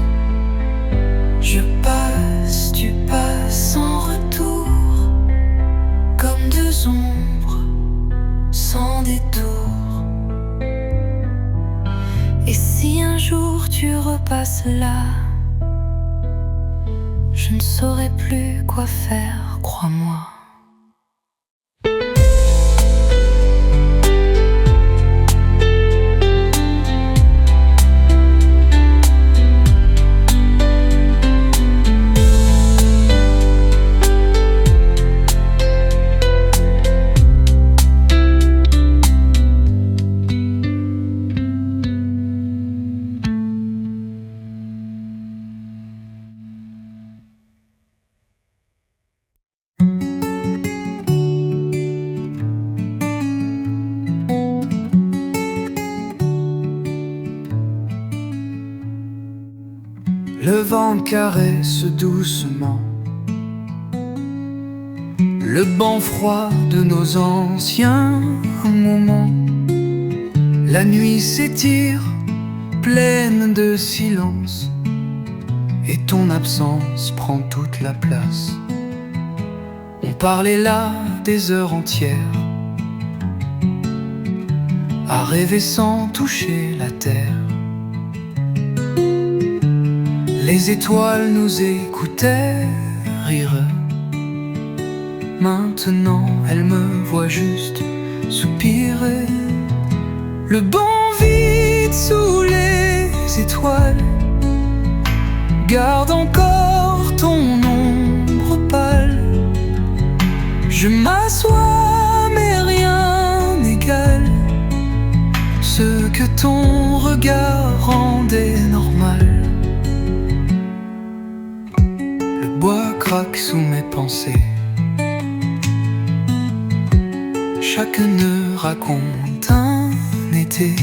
Je passe, tu passes sans retour, comme deux ombres sans détour. Et si un jour tu repasses là, je ne saurais plus quoi faire, crois-moi. Le vent caresse doucement le banc froid de nos anciens moments. La nuit s'étire, pleine de silence, et ton absence prend toute la place. On parlait là des heures entières, à rêver sans toucher la terre. Les étoiles nous écoutaient rire. Maintenant elles me voient juste soupirer. Le banc vide sous les étoiles garde encore ton ombre pâle. Je m'assois mais rien n'égale ce que ton regard rendait normal. Le bois craque sous mes pensées, chaque nœud raconte un été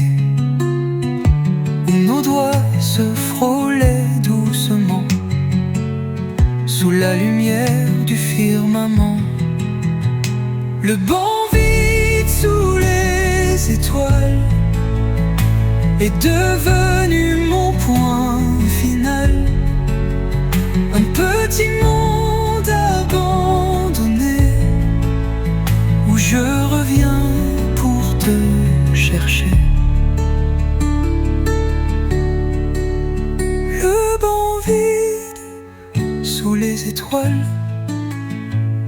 où nos doigts se frôlaient doucement sous la lumière du firmament. Le banc vide sous les étoiles est devenu mon point final. Un petit monde abandonné où je reviens pour te chercher. Le banc vide sous les étoiles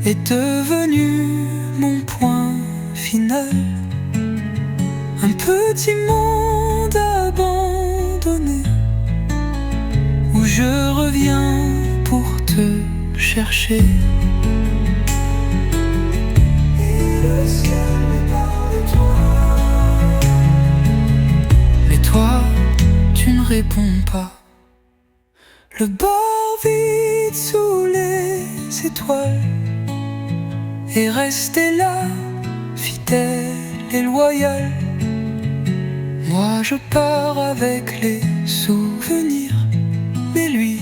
est devenu mon point final. Un petit monde abandonné où je reviens pour te chercher. Et le ciel me parle de toi. Mais toi, tu ne réponds pas. Le bord vide sous les étoiles est resté là, fidèle et loyal. Moi je pars avec les souvenirs, mais lui,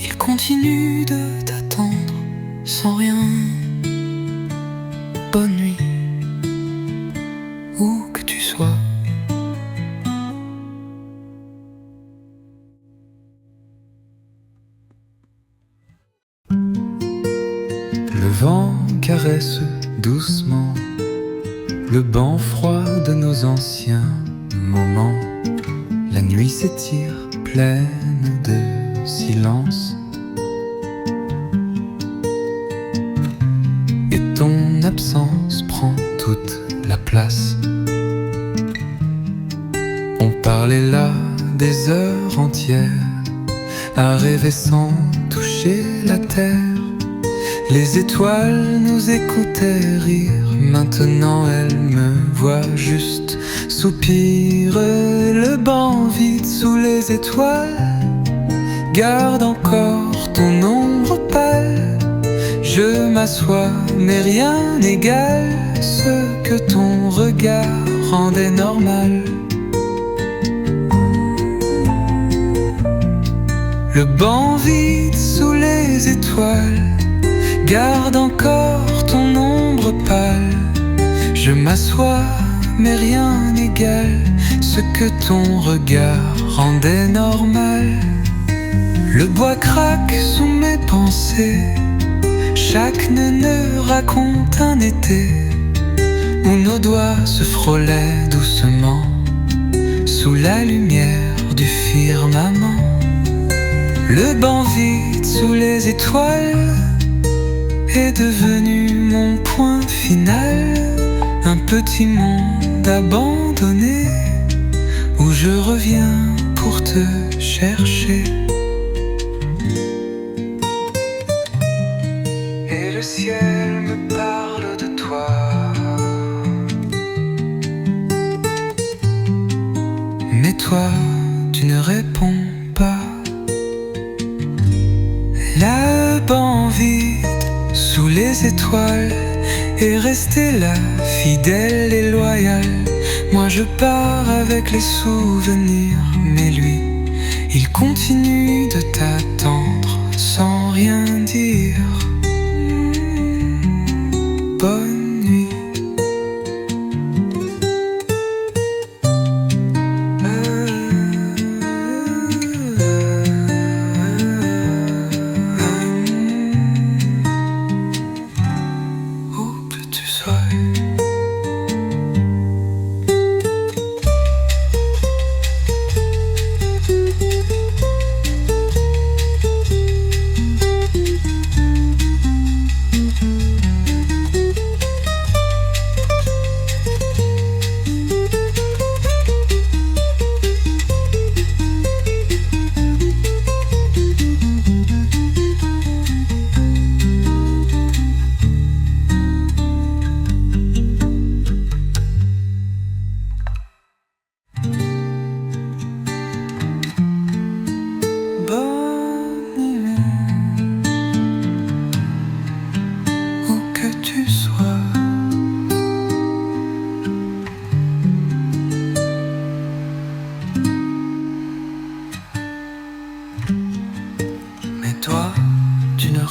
il continue de t'attendre sans rien. Bonne nuit, où que tu sois. Le vent caresse doucement le banc froid de nos anciens moments. La nuit s'étire pleine de silence, et ton absence prend toute la place. On parlait là des heures entières à rêver sans toucher la terre. Les étoiles nous écoutaient rire, maintenant elles me voient juste soupir. Le banc vide sous les étoiles garde encore ton ombre pâle. Je m'assois mais rien n'égale ce que ton regard rendait normal. Le banc vide sous les étoiles garde encore ton ombre pâle. Je m'assois mais rien n'égale ce que ton regard rendait normal. Le bois craque sous mes pensées, chaque neuneu raconte un été où nos doigts se frôlaient doucement sous la lumière du firmament. Le banc vide sous les étoiles est devenu mon point final. Un petit monde abandonné où je reviens pour te chercher. Et le ciel me parle de toi. Mais toi, tu ne réponds pas. Le banc vide sous les étoiles est resté là, fidèle et loyal. Moi je pars avec les souvenirs, mais lui, il continue de t'attendre sans rien dire. Bonne nuit.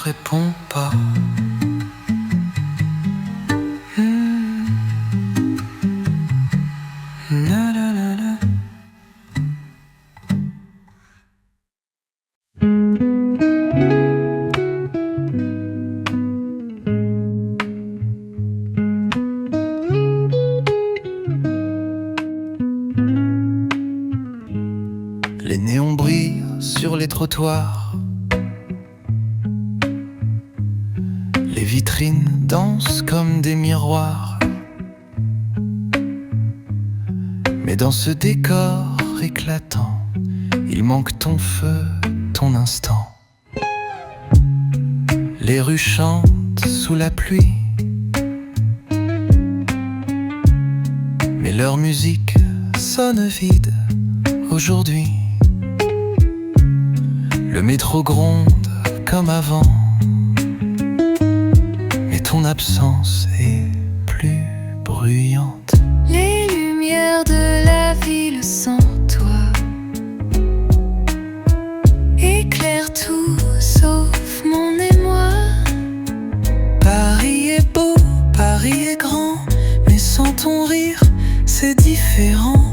Réponds pas. Na, na, na, na. Les néons brillent sur les trottoirs. Les vitrines dansent comme des miroirs. Mais dans ce décor éclatant, il manque ton feu, ton instant. Les rues chantent sous la pluie, mais leur musique sonne vide aujourd'hui. Le métro gronde comme avant, mais ton absence est plus bruyante. Les lumières de la ville sans toi éclairent tout sauf mon émoi. Paris est beau, Paris est grand, mais sans ton rire, c'est différent.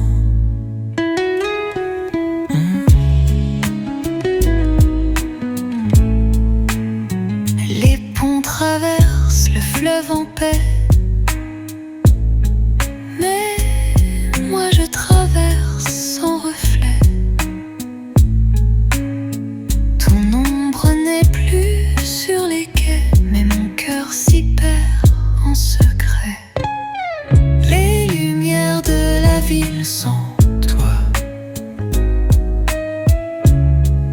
Les ponts traversent le fleuve en paix, mais moi je traverse sans reflet. Ton ombre n'est plus sur les quais, mais mon cœur s'y perd en secret. Les lumières de la ville sans toi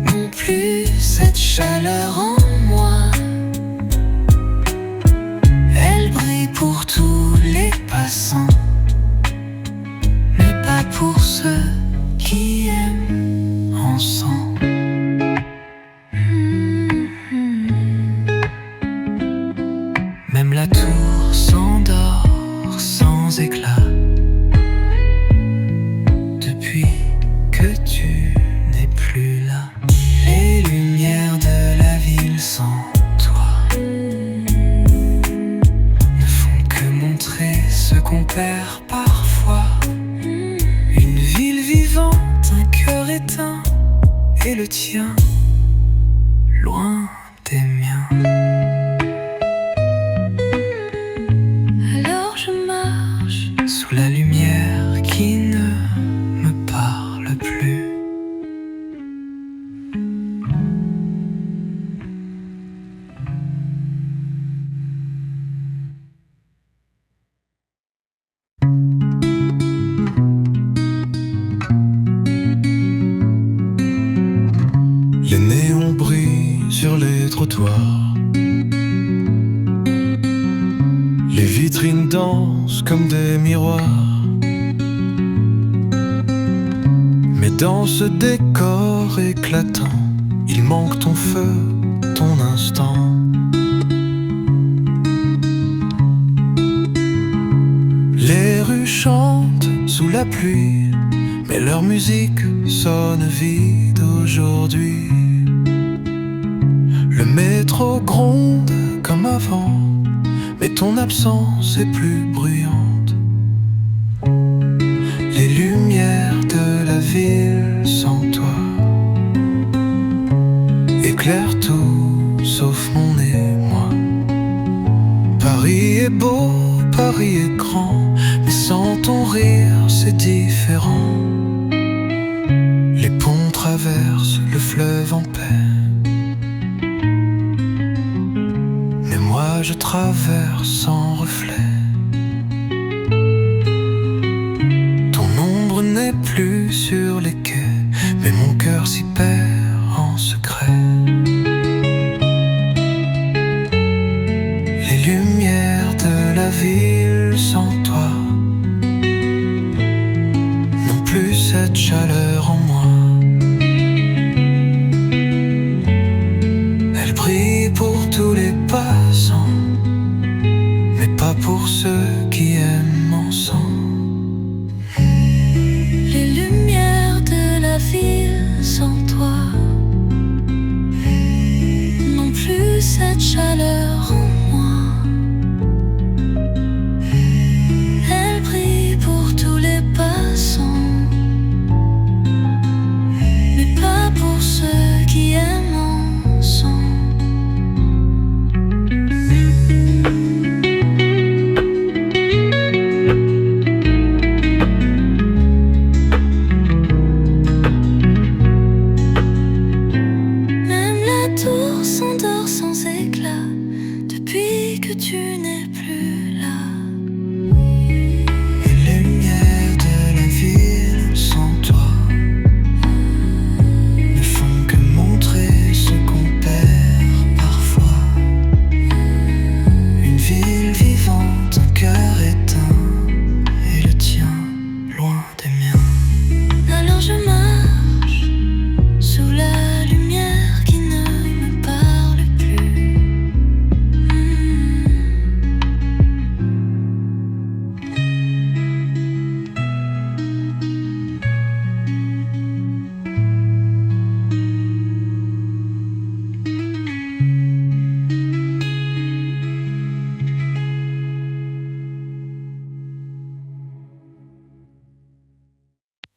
n'ont plus cette chaleur en moi. Elle brille pour tous les passants, mais pas pour ceux qui aiment ensemble. Même la tour s'endort sans éclat depuis que tu n'es plus là. Les lumières de la ville sans toi ne font que montrer ce qu'on perd parfois. Une ville vivante, un cœur éteint, et le tien loin des miens. Alors je marche Sous la lumière qui ne me parle plus. Les néons brillent sur les trottoirs, les vitrines dansent comme des miroirs. Mais dans ce décor éclatant, il manque ton feu, ton instant. Les rues chantent sous la pluie, mais leur musique sonne vide aujourd'hui. Le métro gronde comme avant, mais ton absence est plus bruyante. Les lumières de la ville sans toi éclairent tout sauf mon émoi. Paris est beau, Paris est grand, mais sans ton rire c'est différent. Les ponts traversent le fleuve en paix, mais moi je traverse sans reflet. Ton ombre n'est plus sur les quais, mais mon cœur s'y perd en secret. Les lumières de la ville sans toi n'ont plus cette chaleur en moi. Elle brille pour tous les passants, mais pas pour ceux qui aiment ensemble. les lumières de la ville sans toi n'ont plus cette chaleur